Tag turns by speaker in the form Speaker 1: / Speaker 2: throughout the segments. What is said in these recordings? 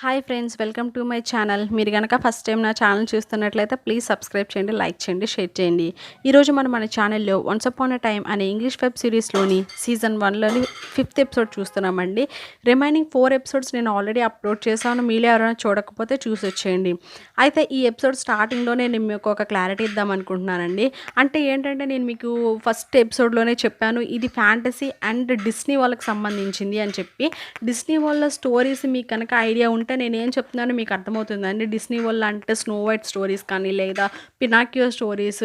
Speaker 1: Hi friends, welcome to my channel. మీరు కనుక first time నా ఛానల్ చూస్తున్నట్లయితే ప్లీజ్ సబ్స్క్రైబ్ చేయండి, లైక్ చేయండి, షేర్ చేయండి. ఈరోజు మనం మన ఛానల్లో వన్స్ అపాన్ ఎ టైమ్ అనే ఇంగ్లీష్ వెబ్ సిరీస్లోని సీజన్ 1లోని 5th ఎపిసోడ్ చూస్తున్నామండి. రిమైనింగ్ 4 ఎపిసోడ్స్ నేను ఆల్రెడీ అప్లోడ్ చేశాను. మీలో ఎవరైనా చూడకపోతే చూసి వచ్చేయండి. అయితే ఈ ఎపిసోడ్ స్టార్టింగ్లోనే నేను మీకు ఒక క్లారిటీ ఇద్దాం అనుకుంటున్నానండి. అంటే ఏంటంటే నేను మీకు ఫస్ట్ ఎపిసోడ్లోనే చెప్పాను, ఇది ఫ్యాంటసీ అండ్ డిస్నీ వాళ్ళకి సంబంధించింది అని చెప్పి. డిస్నీ వాళ్ళ స్టోరీస్ మీకు కనుక ఐడియా ఉంటే నేనేం చెప్తున్నానో మీకు అర్థమవుతుందండి. డిస్నీ వాళ్ళ అంటే స్నో వైట్ స్టోరీస్ కానీ, లేదా పినాకియో స్టోరీస్,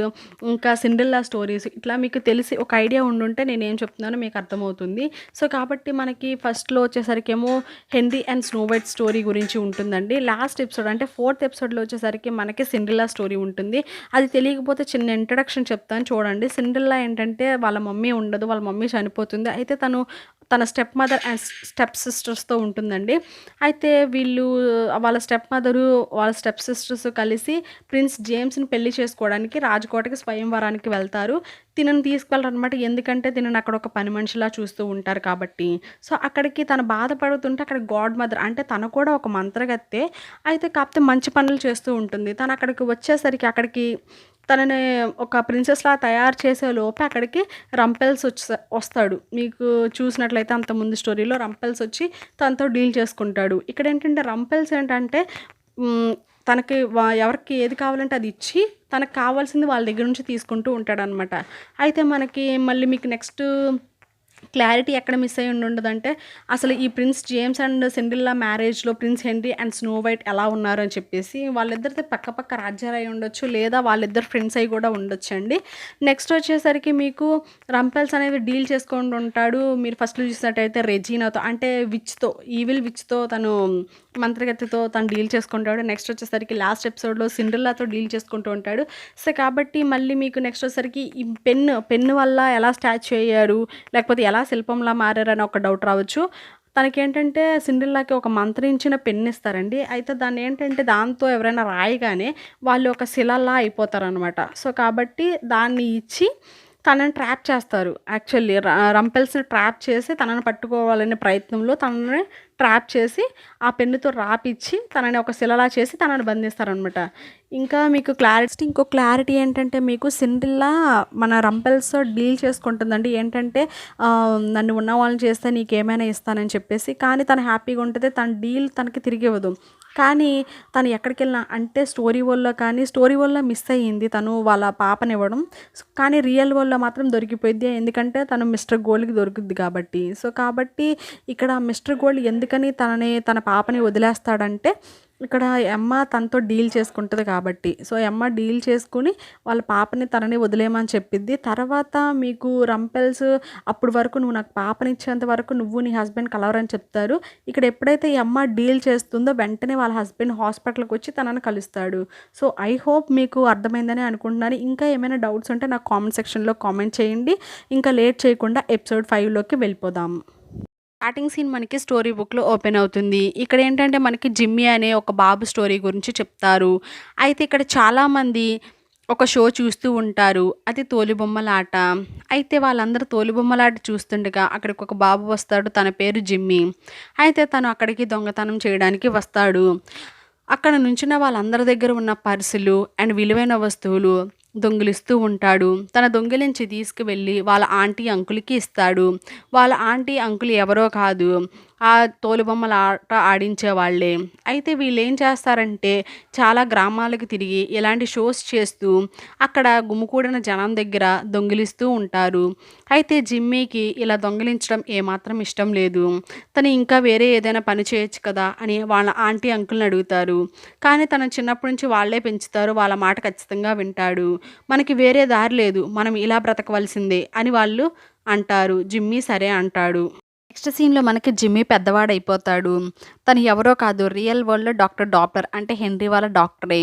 Speaker 1: ఇంకా సిండ్రెల్లా స్టోరీస్, ఇట్లా మీకు తెలిసి ఒక ఐడియా ఉండుంటే నేనేం చెప్తున్నానో మీకు అర్థమవుతుంది. సో కాబట్టి మనకి ఫస్ట్లో వచ్చేసరికేమో Henry and Snow White story గురించి ఉంటుందండి. లాస్ట్ ఎపిసోడ్ అంటే 4th ఎపిసోడ్లో వచ్చేసరికి మనకి సిండ్రెల్లా స్టోరీ ఉంటుంది. అది తెలియకపోతే చిన్న ఇంట్రడక్షన్ చెప్తాను చూడండి. సిండ్రెల్లా ఏంటంటే వాళ్ళ మమ్మీ ఉండదు, వాళ్ళ మమ్మీ చనిపోతుంది. అయితే తన స్టెప్ మదర్ అండ్ స్టెప్ సిస్టర్స్తో ఉంటుందండి. అయితే వీళ్ళు వాళ్ళ స్టెప్ మదరు వాళ్ళ స్టెప్ సిస్టర్స్ కలిసి ప్రిన్స్ జేమ్స్ని పెళ్లి చేసుకోవడానికి రాజకోటకి స్వయంవరానికి వెళ్తారు. తినను తీసుకెళ్ళరనమాట. ఎందుకంటే తినను అక్కడ ఒక పని మనిషిలా చూస్తూ ఉంటారు కాబట్టి. సో అక్కడికి తను బాధపడుతుంటే అక్కడ గాడ్ మదర్ అంటే తను కూడా ఒక మంత్రగత్తె. అయితే కాకపోతే మంచి పనులు చేస్తూ ఉంటుంది. తను అక్కడికి వచ్చేసరికి అక్కడికి తనని ఒక ప్రిన్సెస్లా తయారు చేసే లోపే అక్కడికి రంపెల్స్ వస్తాడు. మీకు చూసినట్లయితే అంతకుముందు స్టోరీలో రంపెల్స్ వచ్చి తనతో డీల్ చేసుకుంటాడు. ఇక్కడ ఏంటంటే రంపెల్స్ ఏంటంటే తనకి ఎవరికి ఏది కావాలంటే అది ఇచ్చి తనకు కావాల్సింది వాళ్ళ దగ్గర నుంచి తీసుకుంటూ ఉంటాడనమాట. అయితే మనకి మళ్ళీ మీకు నెక్స్ట్ క్లారిటీ ఎక్కడ మిస్ అయ్యి ఉండదంటే అసలు ఈ ప్రిన్స్ జేమ్స్ అండ్ సిండ్రెల్లా మ్యారేజ్లో prince Henry and Snow White ఎలా ఉన్నారు అని చెప్పేసి. వాళ్ళిద్దరితో పక్క రాజ్యాలు అయి ఉండొచ్చు, లేదా వాళ్ళిద్దరు ఫ్రెండ్స్ అయి కూడా ఉండొచ్చు అండి. నెక్స్ట్ వచ్చేసరికి మీకు రంపెల్స్ అనేది డీల్ చేసుకుంటూ ఉంటాడు. మీరు ఫస్ట్లో చూసినట్టయితే రెజీనాతో అంటే విచ్తో, ఈవిల్ విచ్తో తను మంత్రగతితో తను డీల్ చేసుకుంటాడు. నెక్స్ట్ వచ్చేసరికి లాస్ట్ ఎపిసోడ్లో సిండ్రెల్లాతో డీల్ చేసుకుంటూ ఉంటాడు. సో కాబట్టి మళ్ళీ మీకు నెక్స్ట్ వచ్చేసరికి ఈ పెన్ను వల్ల ఎలా స్టాచ్యూ అయ్యారు, లేకపోతే ఎలా శిల్పంలా మారారని ఒక డౌట్ రావచ్చు. తనకేంటంటే సిండ్రెల్లాకి ఒక మంత్రించిన పెన్ను ఇస్తారండి. అయితే దాన్ని ఏంటంటే దాంతో ఎవరైనా రాయగానే వాళ్ళు ఒక శిలలా అయిపోతారనమాట. సో కాబట్టి దాన్ని ఇచ్చి తనని ట్రాప్ చేస్తారు. యాక్చువల్లీ రంపెల్స్ని ట్రాప్ చేసి తనని పట్టుకోవాలనే ప్రయత్నంలో తనని ట్రాప్ చేసి ఆ పెన్నుతో రాపిచ్చి తనని ఒక శిలలా చేసి తనని బంధిస్తారనమాట. ఇంకా మీకు ఇంకో క్లారిటీ ఏంటంటే మీకు సిండ్రెల్లా మన రంపెల్స్తో డీల్ చేసుకుంటుందండి. ఏంటంటే నన్ను ఉన్న వాళ్ళని చేస్తే నీకేమైనా ఇస్తానని చెప్పేసి. కానీ తను హ్యాపీగా ఉంటుంది, తన డీల్ తనకి తిరిగి ఇవ్వదు. కానీ తను ఎక్కడికి వెళ్ళినా అంటే స్టోరీ వల్ల మిస్ అయ్యింది తను వాళ్ళ పాపనివ్వడం. కానీ రియల్ వరల్డ్లో మాత్రం దొరికిపోయింది. ఎందుకంటే తను మిస్టర్ గోల్డ్కి దొరుకుద్ది కాబట్టి. సో కాబట్టి ఇక్కడ మిస్టర్ గోల్డ్ ఎందుకని తన పాపని వదిలేస్తాడంటే ఇక్కడ ఎమ్మ తనతో డీల్ చేసుకుంటుంది కాబట్టి. సో ఎమ్మ డీల్ చేసుకుని వాళ్ళ పాపని తనని వదిలేయమని చెప్పిద్ది. తర్వాత మీకు రంపెల్స్ అప్పటి వరకు నువ్వు నాకు పాపనిచ్చేంత వరకు నువ్వు నీ హస్బెండ్ కలవరని చెప్తారు. ఇక్కడ ఎప్పుడైతే ఈ అమ్మ డీల్ చేస్తుందో వెంటనే వాళ్ళ హస్బెండ్ హాస్పిటల్కి వచ్చి తనని కలుస్తాడు. సో ఐ హోప్ మీకు అర్థమైందని అనుకుంటున్నాను. ఇంకా ఏమైనా డౌట్స్ ఉంటే నాకు కామెంట్ సెక్షన్లో కామెంట్ చేయండి. ఇంకా లేట్ చేయకుండా ఎపిసోడ్ 5లోకి వెళ్ళిపోదాం. స్టార్టింగ్ సీన్ మనకి స్టోరీ బుక్లో ఓపెన్ అవుతుంది. ఇక్కడ ఏంటంటే మనకి జిమ్మీ అనే ఒక బాబు స్టోరీ గురించి చెప్తారు. అయితే ఇక్కడ చాలామంది ఒక షో చూస్తూ ఉంటారు, అది తోలుబొమ్మలాట. అయితే వాళ్ళందరూ తోలుబొమ్మలాట చూస్తుండగా అక్కడికి ఒక బాబు వస్తాడు, తన పేరు జిమ్మీ. అయితే తను అక్కడికి దొంగతనం చేయడానికి వస్తాడు. అక్కడ నుంచిన వాళ్ళందరి దగ్గర ఉన్న పర్సులు అండ్ విలువైన వస్తువులు దొంగిలిస్తూ ఉంటాడు. తన దొంగిలించి తీసుకువెళ్ళి వాళ్ళ ఆంటీ అంకుల్కి ఇస్తాడు. వాళ్ళ ఆంటీ అంకుల్ ఎవరో కాదు, ఆ తోలుబొమ్మల ఆట ఆడించే వాళ్ళే. అయితే వీళ్ళు ఏం చేస్తారంటే చాలా గ్రామాలకు తిరిగి ఇలాంటి షోస్ చేస్తూ అక్కడ గుమికూడిన జనం దగ్గర దొంగిలిస్తూ ఉంటారు. అయితే జిమ్మీకి ఇలా దొంగిలించడం ఏమాత్రం ఇష్టం లేదు. తను ఇంకా వేరే ఏదైనా పని చేయొచ్చు కదా అని వాళ్ళ ఆంటీ అంకుల్ని అడుగుతారు. కానీ తను చిన్నప్పటి నుంచి వాళ్ళే పెంచుతారు, వాళ్ళ మాట ఖచ్చితంగా వింటాడు. మనకి వేరే దారి లేదు, మనం ఇలా బ్రతకవలసిందే అని వాళ్ళు అంటారు. జిమ్మీ సరే అంటాడు. నెక్స్ట్ సీన్లో మనకి జిమ్మీ పెద్దవాడైపోతాడు. తను ఎవరో కాదు, రియల్ వరల్డ్లో డాక్టర్ అంటే హెన్రీ వాళ్ళ డాక్టరే.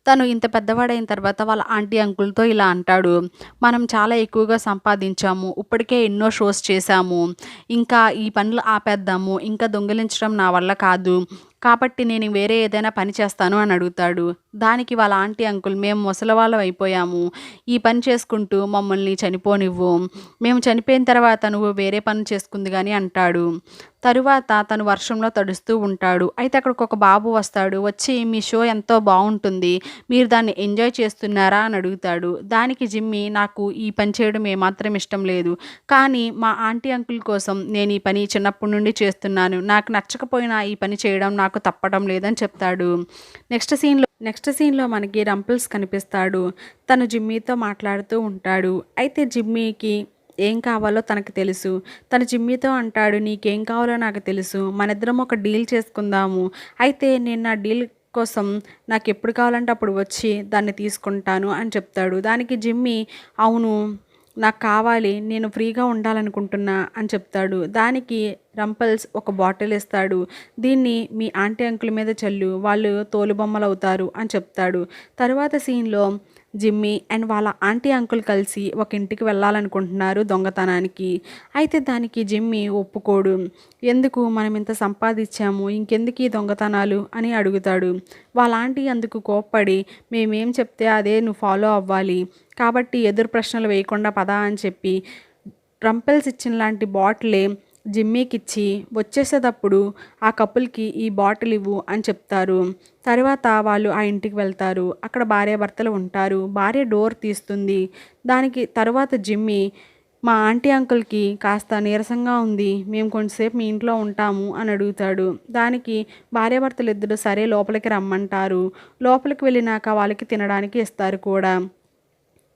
Speaker 1: తను ఇంత పెద్దవాడైన తర్వాత వాళ్ళ ఆంటీ అంకుల్తో ఇలా అంటాడు, మనం చాలా ఎక్కువగా సంపాదించాము, ఇప్పటికే ఎన్నో షోస్ చేశాము, ఇంకా ఈ పనులు ఆపేద్దాము, ఇంకా దొంగిలించడం నా వల్ల కాదు, కాబట్టి నేను వేరే ఏదైనా పని చేస్తాను అని అడుగుతాడు. దానికి వాళ్ళ ఆంటీ అంకుల్, మేము ముసలివాళ్ళం అయిపోయాము, ఈ పని చేసుకుంటూ మమ్మల్ని చనిపోనివ్వు, మేము చనిపోయిన తర్వాత నువ్వు వేరే పని చేసుకుంది కానీ అంటాడు. తరువాత తను వర్షంలో తడుస్తూ ఉంటాడు. అయితే అక్కడికొక బాబు వస్తాడు. వచ్చి మీ షో ఎంతో బావుంటుంది. మీరు దాన్ని ఎంజాయ్ చేస్తున్నారా అని అడుగుతాడు. దానికి జిమ్మీ నాకు ఈ పని చేయడం ఏమాత్రం ఇష్టం లేదు. కానీ మా ఆంటీ అంకుల్ కోసం నేను ఈ పని చిన్నప్పటి నుండి చేస్తున్నాను. నాకు నచ్చకపోయినా ఈ పని చేయడం నాకు తప్పడం లేదని చెప్తాడు. నెక్స్ట్ సీన్‌లో మనకి రంపుల్స్ కనిపిస్తాడు. తను జిమ్మీతో మాట్లాడుతూ ఉంటాడు. అయితే జిమ్మీకి ఏం కావాలో తనకు తెలుసు. తను జిమ్మీతో అంటాడు, "నీకేం కావాలో నాకు తెలుసు. మనిద్దరం ఒక డీల్ చేసుకుందాము. అయితే నేను నా డీల్ కోసం నాకెప్పుడు కావాలంటే అప్పుడు వచ్చి దాన్ని తీసుకుంటాను" అని చెప్తాడు. దానికి జిమ్మీ, "అవును. నాకు కావాలి. నేను ఫ్రీగా ఉండాలనుకుంటున్నా" అని చెప్తాడు. దానికి రంపల్స్ ఒక బాటిల్ ఇస్తాడు. "దీన్ని మీ ఆంటీ అంకుల్ మీద చల్లు. వాళ్ళు తోలుబొమ్మలవుతారు" అని చెప్తాడు. తరువాత సీన్‌లో జిమ్మీ అండ్ వాళ్ళ ఆంటీ అంకుల్ కలిసి ఒక ఇంటికి వెళ్ళాలనుకుంటున్నారు దొంగతనానికి. అయితే దానికి జిమ్మీ ఒప్పుకోడు. "ఎందుకు మనం ఇంత సంపాదించాము, ఇంకెందుకు ఈ దొంగతనాలు" అని అడుగుతాడు. వాళ్ళ ఆంటీ అందుకు కోప్పడి, "మేమేం చెప్తే అదే నువ్వు ఫాలో అవ్వాలి. కాబట్టి ఎదురు ప్రశ్నలు వేయకుండా పద" అని చెప్పి రంపెల్స్ ఇచ్చిన లాంటి బాటిలే జిమ్మీకిచ్చి, "వచ్చేసేటప్పుడు ఆ కపుల్కి ఈ బాటిల్ ఇవ్వు" అని చెప్తారు. తర్వాత వాళ్ళు ఆ ఇంటికి వెళ్తారు. అక్కడ భార్యాభర్తలు ఉంటారు. భార్య డోర్ తీస్తుంది. దానికి తర్వాత జిమ్మీ, "మా ఆంటీ అంకుల్కి కాస్త నీరసంగా ఉంది. మేము కొంచెంసేపు మీ ఇంట్లో ఉంటాము" అని అడుగుతాడు. దానికి భార్యాభర్తలు ఇద్దరు సరే లోపలికి రమ్మంటారు. లోపలికి వెళ్ళినాక వాళ్ళకి తినడానికి ఇస్తారు కూడా.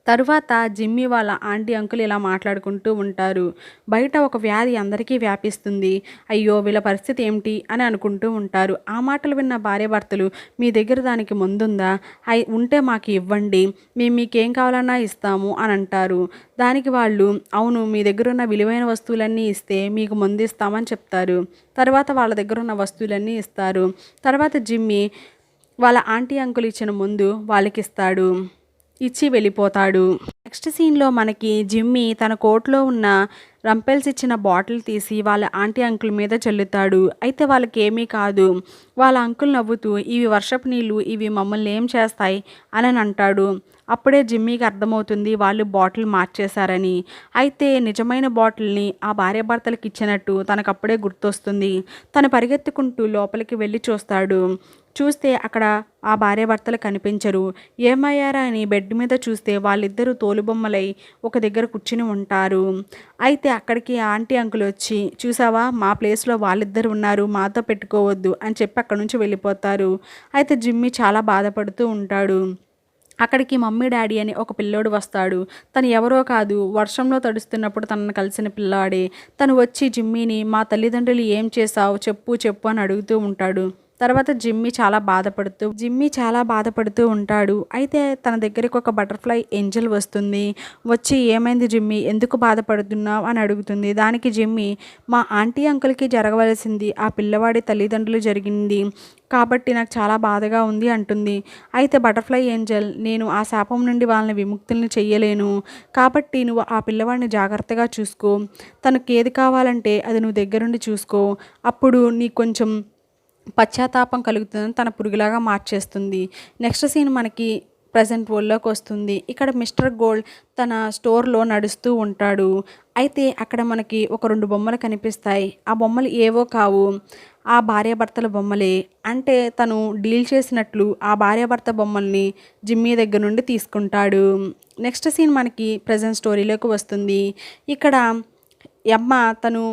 Speaker 1: తరువాత జిమ్మీ వాళ్ళ ఆంటీ అంకుల్ ఇలా మాట్లాడుకుంటూ ఉంటారు. బయట ఒక వ్యాధి అందరికీ వ్యాపిస్తుంది. అయ్యో వీళ్ళ పరిస్థితి ఏమిటి అని అనుకుంటూ ఉంటారు. ఆ మాటలు విన్న భార్యాభర్తలు, "మీ దగ్గర దానికి మందుందా? ఉంటే మాకు ఇవ్వండి. మేము మీకేం కావాలన్నా ఇస్తాము" అని అంటారు. దానికి వాళ్ళు, "అవును, మీ దగ్గర ఉన్న విలువైన వస్తువులన్నీ ఇస్తే మీకు మందు ఇస్తామని" చెప్తారు. తర్వాత వాళ్ళ దగ్గర ఉన్న వస్తువులన్నీ ఇస్తారు. తర్వాత జిమ్మీ వాళ్ళ ఆంటీ అంకుల్ ఇచ్చిన మందు వాళ్ళకిస్తాడు. ఇచ్చి వెళ్ళిపోతాడు. నెక్స్ట్ సీన్‌లో మనకి జిమ్మీ తన కోట్‌లో ఉన్న రంపెల్స్ ఇచ్చిన బాటిల్ తీసి వాళ్ళ ఆంటీ అంకుల్ మీద చల్లుతాడు. అయితే వాళ్ళకేమీ కాదు. వాళ్ళ అంకుల్ నవ్వుతూ, "ఇవి వర్షపు నీళ్ళు. ఇవి మమ్మల్ని ఏం చేస్తాయి" అని అంటాడు. అప్పుడే జిమ్మీకి అర్థమవుతుంది వాళ్ళు బాటిల్ మార్చేశారని. అయితే నిజమైన బాటిల్ని ఆ భార్యాభర్తలకు ఇచ్చినట్టు తనకప్పుడే గుర్తొస్తుంది. తను పరిగెత్తుకుంటూ లోపలికి వెళ్ళి చూస్తాడు. చూస్తే అక్కడ ఆ భార్యాభర్తలు కనిపించరు. ఏమయ్యారా అని బెడ్ మీద చూస్తే వాళ్ళిద్దరూ తోలుబొమ్మలై ఒక దగ్గర కూర్చుని ఉంటారు. అయితే అక్కడికి ఆంటీ అంకుల్ వచ్చి, "చూసావా, మా ప్లేస్లో వాళ్ళిద్దరు ఉన్నారు, మాతో పెట్టుకోవద్దు" అని చెప్పి అక్కడి నుంచి వెళ్ళిపోతారు. అయితే జిమ్మీ చాలా బాధపడుతూ ఉంటాడు. అక్కడికి మమ్మీ డాడీ అని ఒక పిల్లోడు వస్తాడు. తను ఎవరో కాదు, వర్షంలో తడుస్తున్నప్పుడు తనను కలిసిన పిల్లాడే. తను వచ్చి జిమ్మీని, "మా తల్లిదండ్రులు ఏం చేశావు, చెప్పు చెప్పు" అని అడుగుతూ ఉంటాడు. తర్వాత జిమ్మీ చాలా బాధపడుతూ ఉంటాడు. అయితే తన దగ్గరికి ఒక బటర్ఫ్లై ఏంజెల్ వస్తుంది. వచ్చి, "ఏమైంది జిమ్మీ, ఎందుకు బాధపడుతున్నావు" అని అడుగుతుంది. దానికి జిమ్మీ, "మా ఆంటీ అంకుల్కి జరగవలసింది ఆ పిల్లవాడి తల్లిదండ్రులు జరిగింది కాబట్టి నాకు చాలా బాధగా ఉంది" అంటుంది. అయితే బటర్ఫ్లై ఏంజెల్, "నేను ఆ శాపం నుండి వాళ్ళని విముక్తుల్ని చెయ్యలేను. కాబట్టి నువ్వు ఆ పిల్లవాడిని జాగ్రత్తగా చూసుకో. తనకేది కావాలంటే అది నువ్వు దగ్గరుండి చూసుకో. అప్పుడు నీకు కొంచెం పశ్చాత్తాపం కలుగుతుందని" తన పురుగులాగా మార్చేస్తుంది. నెక్స్ట్ సీన్ మనకి ప్రజెంట్ వరల్డ్‌లోకి వస్తుంది. ఇక్కడ మిస్టర్ గోల్డ్ తన స్టోర్‌లో నడుస్తూ ఉంటాడు. అయితే అక్కడ మనకి ఒక 2 బొమ్మలు కనిపిస్తాయి. ఆ బొమ్మలు ఏవో కావు. ఆ భార్యాభర్తల బొమ్మలే. అంటే తను డీల్ చేసినట్లు ఆ భార్యాభర్త బొమ్మల్ని జిమ్మీ దగ్గర నుండి తీసుకుంటాడు. నెక్స్ట్ సీన్ మనకి ప్రెజెంట్ స్టోరీలోకి వస్తుంది. ఇక్కడ యమ్మ తను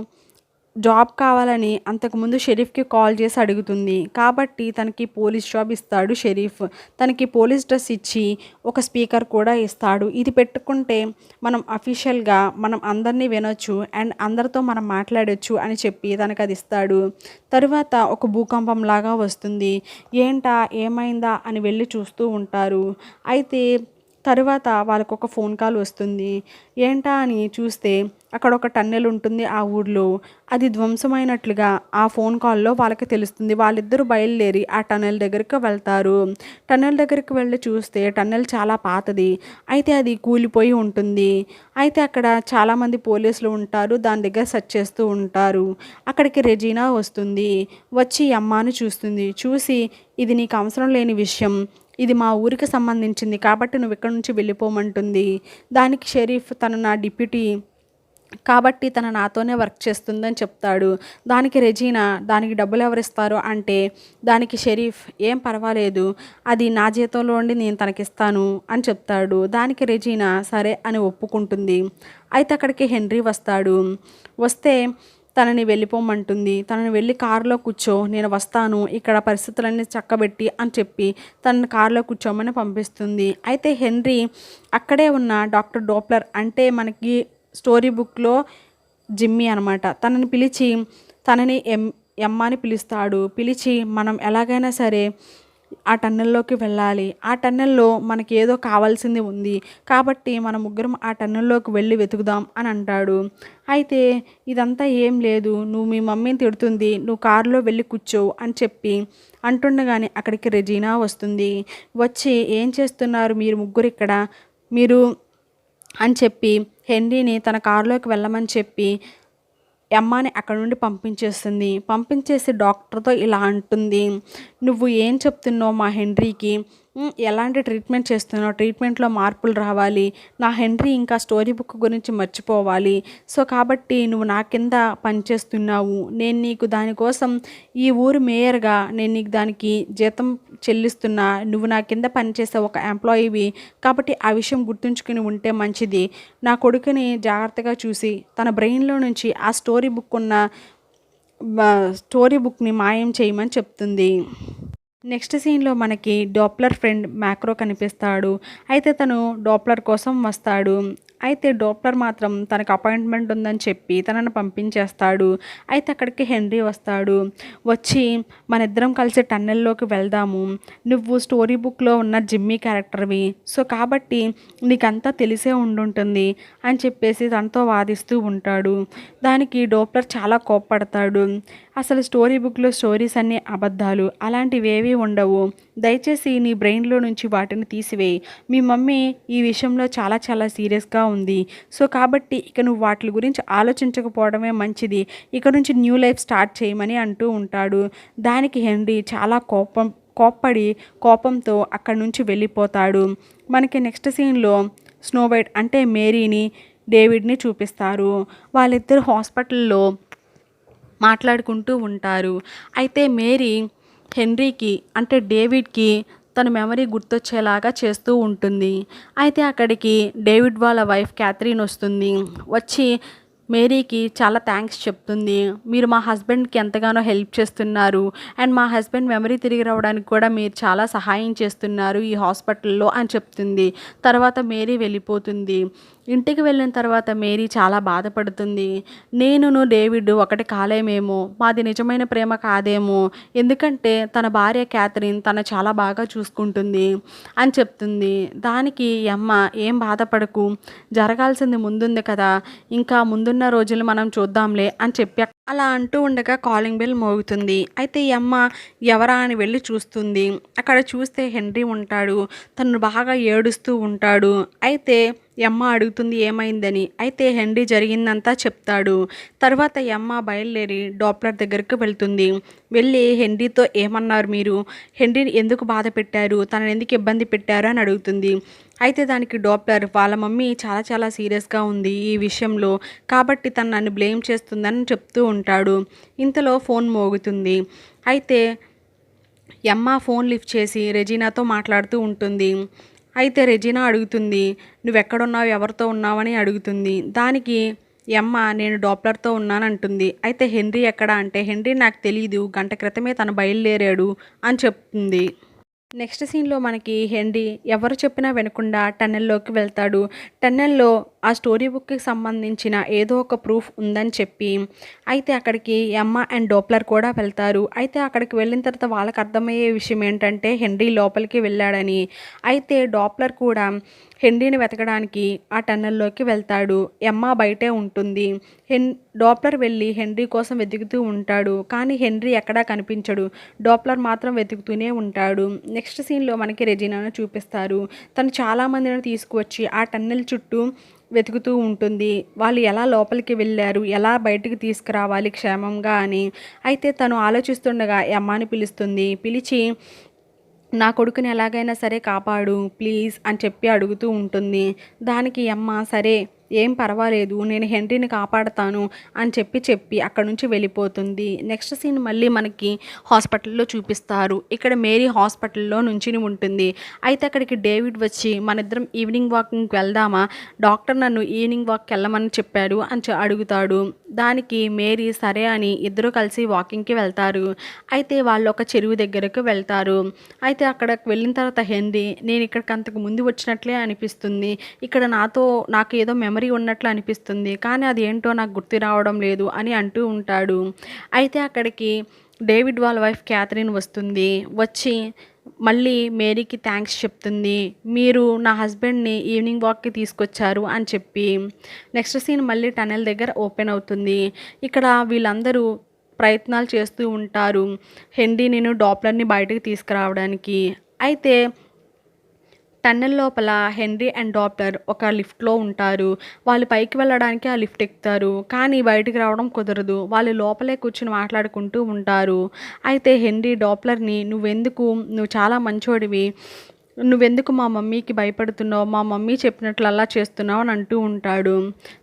Speaker 1: జాబ్ కావాలని అంతకుముందు షెరీఫ్కి కాల్ చేసి అడుగుతుంది. కాబట్టి తనకి పోలీస్ జాబ్ ఇస్తాడు షెరీఫ్. తనకి పోలీస్ డ్రెస్ ఇచ్చి ఒక స్పీకర్ కూడా ఇస్తాడు. ఇది పెట్టుకుంటే మనం అఫీషియల్గా మనం అందరినీ వినొచ్చు అండ్ అందరితో మనం మాట్లాడొచ్చు అని చెప్పి తనకు అది ఇస్తాడు. తరువాత ఒక భూకంపం లాగా వస్తుంది. ఏంటా, ఏమైందా అని వెళ్ళి చూస్తూ ఉంటారు. అయితే తరువాత వాళ్ళకొక ఫోన్ కాల్ వస్తుంది. ఏంటా అని చూస్తే అక్కడ ఒక టన్నెల్ ఉంటుంది ఆ ఊర్లో. అది ధ్వంసమైనట్లుగా ఆ ఫోన్ కాల్లో వాళ్ళకి తెలుస్తుంది. వాళ్ళిద్దరూ బయలుదేరి ఆ టన్నెల్ దగ్గరికి వెళ్తారు. టన్నెల్ దగ్గరికి వెళ్ళి చూస్తే టన్నెల్ చాలా పాతది. అయితే అది కూలిపోయి ఉంటుంది. అయితే అక్కడ చాలామంది పోలీసులు ఉంటారు. దాని దగ్గర సెర్చ్ చేస్తూ ఉంటారు. అక్కడికి రెజీనా వస్తుంది. వచ్చి ఈ అమ్మాను చూస్తుంది. చూసి, "ఇది నీకు అవసరం లేని విషయం. ఇది మా ఊరికి సంబంధించింది కాబట్టి నువ్వు ఇక్కడ నుంచి వెళ్ళిపోమంటుంది." దానికి షెరీఫ్, "తను నా డిప్యూటీ. కాబట్టి తను నాతోనే వర్క్ చేస్తుందని చెప్తాడు. దానికి రెజీనా దానికి డబ్బులు ఎవరిస్తారు అంటే, దానికి షరీఫ్ ఏం పర్వాలేదు, అది నా జీతంలో నుండి నేను తనకిస్తాను అని చెప్తాడు. దానికి రెజీనా సరే అని ఒప్పుకుంటుంది. అయితే అక్కడికి హెన్రీ వస్తాడు. వస్తే తనని వెళ్ళిపోమంటుంది. తనని వెళ్ళి కారులో కూర్చో, నేను వస్తాను, ఇక్కడ పరిస్థితులన్నీ చక్కబెట్టి అని చెప్పి తనని కారులో కూర్చోమని పంపిస్తుంది. అయితే హెన్రీ అక్కడే ఉన్న డాక్టర్ డోప్లర్ అంటే మనకి స్టోరీ బుక్లో జిమ్మీ అనమాట, తనని పిలిచి తనని ఎమ్మ అని పిలుస్తాడు. పిలిచి మనం ఎలాగైనా సరే ఆ టన్నెల్లోకి వెళ్ళాలి, ఆ టన్నెల్లో మనకి ఏదో కావాల్సింది ఉంది, కాబట్టి మన ముగ్గురం ఆ టన్నెల్లోకి వెళ్ళి వెతుకుదాం అని అంటాడు. అయితే ఇదంతా ఏం లేదు, నువ్వు మీ మమ్మీని తిడుతుంది, నువ్వు కారులో వెళ్ళి కూర్చో అని చెప్పి అంటుండగానే అక్కడికి రెజీనా వస్తుంది. వచ్చి ఏం చేస్తున్నారు మీరు ముగ్గురు ఇక్కడ, మీరు అని చెప్పి హెన్రీని తన కారులోకి వెళ్ళమని చెప్పి ఎమ్మాని అక్కడ నుండి పంపించేస్తుంది. పంపించేసి డాక్టర్తో ఇలా అంటుంది, నువ్వు ఏం చెప్తున్నావు మా హెన్రీకి, ఎలాంటి ట్రీట్మెంట్ చేస్తున్నావు, ట్రీట్మెంట్లో మార్పులు రావాలి, నా హెన్రీ ఇంకా స్టోరీ బుక్ గురించి మర్చిపోవాలి, సో కాబట్టి నువ్వు నా కింద పనిచేస్తున్నావు, నేను నీకు దానికోసం ఈ ఊరు మేయర్గా నేను నీకు దానికి జీతం చెల్లిస్తున్నా, నువ్వు నా కింద పనిచేసే ఒక ఎంప్లాయీవి, కాబట్టి ఆ విషయం గుర్తుంచుకుని ఉంటే మంచిది, నా కొడుకుని జాగ్రత్తగా చూసి తన బ్రెయిన్లో నుంచి ఆ స్టోరీ బుక్ని మాయం చేయమని చెప్తుంది. నెక్స్ట్ సీన్లో మనకి డాప్లర్ ఫ్రెండ్ మ్యాక్రో కనిపిస్తాడు. అయితే తను డాప్లర్ కోసం వస్తాడు. అయితే డాప్లర్ మాత్రం తనకు అపాయింట్మెంట్ ఉందని చెప్పి తనను పంపించేస్తాడు. అయితే అక్కడికి హెన్రీ వస్తాడు. వచ్చి మన ఇద్దరం కలిసి టన్నెల్లోకి వెళ్దాము, నువ్వు స్టోరీ బుక్లో ఉన్న జిమ్మీ క్యారెక్టర్వి, సో కాబట్టి నీకంతా తెలిసే ఉండుంటుంది అని చెప్పేసి తనతో వాదిస్తూ ఉంటాడు. దానికి డాప్లర్ చాలా కోప్పడతాడు. అసలు స్టోరీ బుక్లో స్టోరీస్ అన్నీ అబద్ధాలు, అలాంటివి ఏవీ ఉండవు, దయచేసి నీ బ్రెయిన్లో నుంచి వాటిని తీసివేయి, మీ మమ్మీ ఈ విషయంలో చాలా చాలా సీరియస్గా ఉంది, సో కాబట్టి ఇక నువ్వు వాటి గురించి ఆలోచించకపోవడమే మంచిది, ఇక నుంచి న్యూ లైఫ్ స్టార్ట్ చేయమని అంటూ ఉంటాడు. దానికి హెన్రీ చాలా కోపంతో అక్కడి నుంచి వెళ్ళిపోతాడు. మనకి నెక్స్ట్ సీన్లో స్నో వైట్ అంటే మేరీని డేవిడ్ని చూపిస్తారు. వాళ్ళిద్దరు హాస్పిటల్లో మాట్లాడుకుంటూ ఉంటారు. అయితే మేరీ హెన్రీకి అంటే డేవిడ్కి తన మెమరీ గుర్తొచ్చేలాగా చేస్తూ ఉంటుంది. అయితే అక్కడికి డేవిడ్ వాళ్ళ వైఫ్ క్యాథరిన్ వస్తుంది. వచ్చి మేరీకి చాలా థ్యాంక్స్ చెప్తుంది, మీరు మా హస్బెండ్కి ఎంతగానో హెల్ప్ చేస్తున్నారు అండ్ మా హస్బెండ్ మెమరీ తిరిగి రావడానికి కూడా మీరు చాలా సహాయం చేస్తున్నారు ఈ హాస్పిటల్లో అని చెప్తుంది. తర్వాత మేరీ వెళ్ళిపోతుంది. ఇంటికి వెళ్ళిన తర్వాత మేరీ చాలా బాధపడుతుంది. నేనును డేవిడ్ ఒకటి కాలేమేమో, మాది నిజమైన ప్రేమ కాదేమో, ఎందుకంటే తన భార్య క్యాథరిన్ తను చాలా బాగా చూసుకుంటుంది అని చెప్తుంది. దానికి అమ్మ ఏం బాధపడకు, జరగాల్సింది ముందుంది కదా, ఇంకా ముందున్న రోజులు మనం చూద్దాంలే అని చెప్పి అలా అంటూ ఉండగా కాలింగ్ బెల్ మోగుతుంది. అయితే ఈ అమ్మ ఎవరా అని వెళ్ళి చూస్తుంది. అక్కడ చూస్తే హెన్రీ ఉంటాడు. తను బాగా ఏడుస్తూ ఉంటాడు. అయితే యమ్మ అడుగుతుంది ఏమైందని. అయితే హెన్రీ జరిగిందంతా చెప్తాడు. తర్వాత యమ్మ బయలుదేరి డాప్లర్ దగ్గరికి వెళ్తుంది. వెళ్ళి హెన్రీతో ఏమన్నారు మీరు, హెన్రీని ఎందుకు బాధ పెట్టారు, తనని ఎందుకు ఇబ్బంది పెట్టారు అని అడుగుతుంది. అయితే దానికి డాప్లర్ వాళ్ళ మమ్మీ చాలా చాలా సీరియస్గా ఉంది ఈ విషయంలో, కాబట్టి తను నన్ను బ్లేమ్ చేస్తుందని చెప్తూ ఉంటాడు. ఇంతలో ఫోన్ మోగుతుంది. అయితే యమ్మ ఫోన్ లిఫ్ట్ చేసి రెజీనాతో మాట్లాడుతూ ఉంటుంది. అయితే రెజీనా అడుగుతుంది, నువ్వెక్కడున్నావు, ఎవరితో ఉన్నావని అడుగుతుంది. దానికి యమ్మ నేను డాప్లర్తో ఉన్నానంటుంది. అయితే హెన్రీ ఎక్కడ అంటే, హెన్రీ నాకు తెలీదు, గంట క్రితమే తను బయలుదేరాడు అని చెప్తుంది. నెక్స్ట్ సీన్లో మనకి హెన్రీ ఎవరు చెప్పినా వినకుండా టన్నెల్లోకి వెళ్తాడు. టన్నెల్లో ఆ స్టోరీ బుక్కి సంబంధించిన ఏదో ఒక ప్రూఫ్ ఉందని చెప్పి అయితే అక్కడికి ఎమ్మ అండ్ డోప్లర్ కూడా వెళ్తారు. అయితే అక్కడికి వెళ్ళిన తర్వాత వాళ్ళకి అర్థమయ్యే విషయం ఏంటంటే హెన్రీ లోపలికి వెళ్ళాడని. అయితే డాప్లర్ కూడా హెన్రీని వెతకడానికి ఆ టన్నెల్లోకి వెళ్తాడు. ఎమ్మ బయటే ఉంటుంది. డాప్లర్ వెళ్ళి హెన్రీ కోసం వెతుకుతూ ఉంటాడు. కానీ హెన్రీ ఎక్కడా కనిపించడు. డాప్లర్ మాత్రం వెతుకుతూనే ఉంటాడు. నెక్స్ట్ సీన్లో మనకి రెజీనాను చూపిస్తారు. తను చాలామందిని తీసుకువచ్చి ఆ టన్నెల్ చుట్టూ వెతుకుతూ ఉంటుంది. వాళ్ళు ఎలా లోపలికి వెళ్ళారు, ఎలా బయటికి తీసుకురావాలి క్షేమంగా అని. అయితే తను ఆలోచిస్తుండగా అమ్మని పిలుస్తుంది. పిలిచి నా కొడుకుని ఎలాగైనా సరే కాపాడు ప్లీజ్ అని చెప్పి అడుగుతూ ఉంటుంది. దానికి అమ్మ సరే ఏం పర్వాలేదు, నేను హెన్రీని కాపాడతాను అని చెప్పి అక్కడ నుంచి వెళ్ళిపోతుంది. నెక్స్ట్ సీన్ మళ్ళీ మనకి హాస్పిటల్లో చూపిస్తారు. ఇక్కడ మేరీ హాస్పిటల్లో నుంచుని ఉంటుంది. అయితే అక్కడికి డేవిడ్ వచ్చి మనిద్దరం ఈవినింగ్ వాకింగ్కి వెళ్దామా, డాక్టర్ నన్ను ఈవినింగ్ వాక్కి వెళ్ళమని చెప్పాడు అని అడుగుతాడు. దానికి మేరీ సరే అని ఇద్దరు కలిసి వాకింగ్కి వెళ్తారు. అయితే వాళ్ళు ఒక చెరువు దగ్గరకు వెళ్తారు. అయితే అక్కడికి వెళ్ళిన తర్వాత హెన్రీ, నేను ఇక్కడికి అంతకు ముందు వచ్చినట్లే అనిపిస్తుంది, ఇక్కడ నాకు ఏదో మెమరీ ఉన్నట్లు అనిపిస్తుంది, కానీ అది ఏంటో నాకు గుర్తు రావడం లేదు అని అంటూ ఉంటాడు. అయితే అక్కడికి డేవిడ్ వాళ్ళ వైఫ్ క్యాథరిన్ వస్తుంది. వచ్చి మళ్ళీ మేరీకి థ్యాంక్స్ చెప్తుంది, మీరు నా హస్బెండ్ని ఈవినింగ్ వాక్కి తీసుకొచ్చారు అని చెప్పి. నెక్స్ట్ సీన్ మళ్ళీ టనెల్ దగ్గర ఓపెన్ అవుతుంది. ఇక్కడ వీళ్ళందరూ ప్రయత్నాలు చేస్తూ ఉంటారు హెన్రీ నేను డాప్లర్ని బయటకు తీసుకురావడానికి. అయితే టన్నెల్ లోపల హెన్రీ అండ్ డాప్లర్ ఒక లిఫ్ట్లో ఉంటారు. వాళ్ళు పైకి వెళ్ళడానికి ఆ లిఫ్ట్ ఎక్కుతారు, కానీ బయటికి రావడం కుదరదు. వాళ్ళు లోపలే కూర్చుని మాట్లాడుకుంటూ ఉంటారు. అయితే హెన్రీ డాప్లర్ని, నువ్వు చాలా మంచోడివి, నువ్వెందుకు మా మమ్మీకి భయపడుతున్నావు, మా మమ్మీ చెప్పినట్లు అలా చేస్తున్నావు అని అంటూ ఉంటాడు.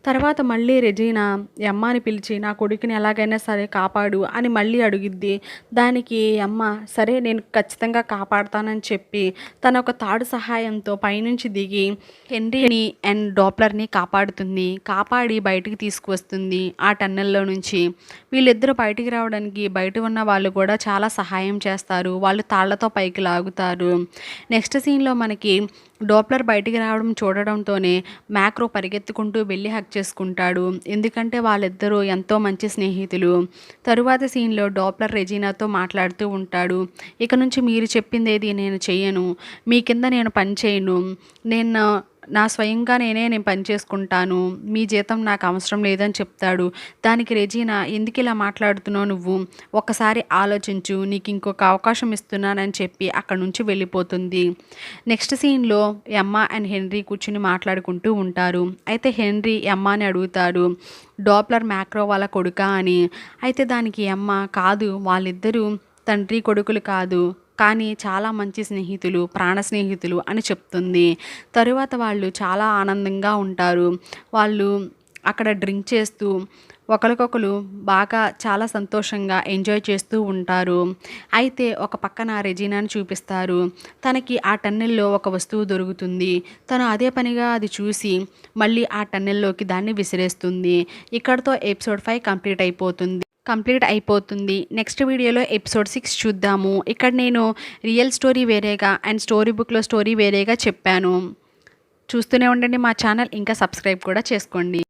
Speaker 1: తర్వాత మళ్ళీ రెజీనా అమ్మని పిలిచి నా కొడుకుని ఎలాగైనా సరే కాపాడు అని మళ్ళీ అడుగుద్ది. దానికి అమ్మ సరే నేను ఖచ్చితంగా కాపాడుతానని చెప్పి తన ఒక తాడు సహాయంతో పైనుంచి దిగి హెన్రీని అండ్ డాప్లర్ని కాపాడుతుంది. కాపాడి బయటికి తీసుకువస్తుంది ఆ టన్నెల్లో నుంచి. వీళ్ళిద్దరూ బయటికి రావడానికి బయట ఉన్న వాళ్ళు కూడా చాలా సహాయం చేస్తారు. వాళ్ళు తాళ్లతో పైకి లాగుతారు. నెక్స్ట్ సీన్లో మనకి డాప్లర్ బయటికి రావడం చూడడంతోనే మ్యాక్రో పరిగెత్తుకుంటూ వెళ్ళి హక్ చేసుకుంటాడు. ఎందుకంటే వాళ్ళిద్దరూ ఎంతో మంచి స్నేహితులు. తరువాత సీన్లో డాప్లర్ రెజీనాతో మాట్లాడుతూ ఉంటాడు. ఇక నుంచి మీరు చెప్పిందేది నేను చెయ్యను, మీ కింద నేను పని చేయను, నా స్వయంగా నేను పని చేసుకుంటాను, మీ జీతం నాకు అవసరం లేదని చెప్తాడు. దానికి రెజీనా, ఎందుకు ఇలా మాట్లాడుతున్నావు నువ్వు, ఒక్కసారి ఆలోచించు, నీకు ఇంకొక అవకాశం ఇస్తున్నానని చెప్పి అక్కడ నుంచి వెళ్ళిపోతుంది. నెక్స్ట్ సీన్లో ఎమ్మా అండ్ హెన్రీ కూర్చుని మాట్లాడుకుంటూ ఉంటారు. అయితే హెన్రీ ఎమ్మాని అడుగుతాడు, డాప్లర్ మ్యాక్రో వాళ్ళ కొడుకా అని. అయితే దానికి ఎమ్మ, కాదు, వాళ్ళిద్దరూ తండ్రి కొడుకులు కాదు, కానీ చాలా మంచి స్నేహితులు, ప్రాణ స్నేహితులు అని చెప్తుంది. తరువాత వాళ్ళు చాలా ఆనందంగా ఉంటారు. వాళ్ళు అక్కడ డ్రింక్ చేస్తూ ఒకరికొకరు బాగా చాలా సంతోషంగా ఎంజాయ్ చేస్తూ ఉంటారు. అయితే ఒక పక్కన రెజీనాని చూపిస్తారు. తనకి ఆ టన్నెల్లో ఒక వస్తువు దొరుకుతుంది. తను అదే పనిగా అది చూసి మళ్ళీ ఆ టన్నెల్లోకి దాన్ని విసిరేస్తుంది. ఇక్కడతో ఎపిసోడ్ 5 కంప్లీట్ అయిపోతుంది. నెక్స్ట్ వీడియోలో ఎపిసోడ్ 6 చూద్దాము. ఇక్కడ నేను రియల్ స్టోరీ వేరేగా అండ్ స్టోరీ బుక్లో స్టోరీ వేరేగా చెప్పాను. చూస్తూనే ఉండండి మా ఛానల్, ఇంకా సబ్స్క్రైబ్ కూడా చేసుకోండి.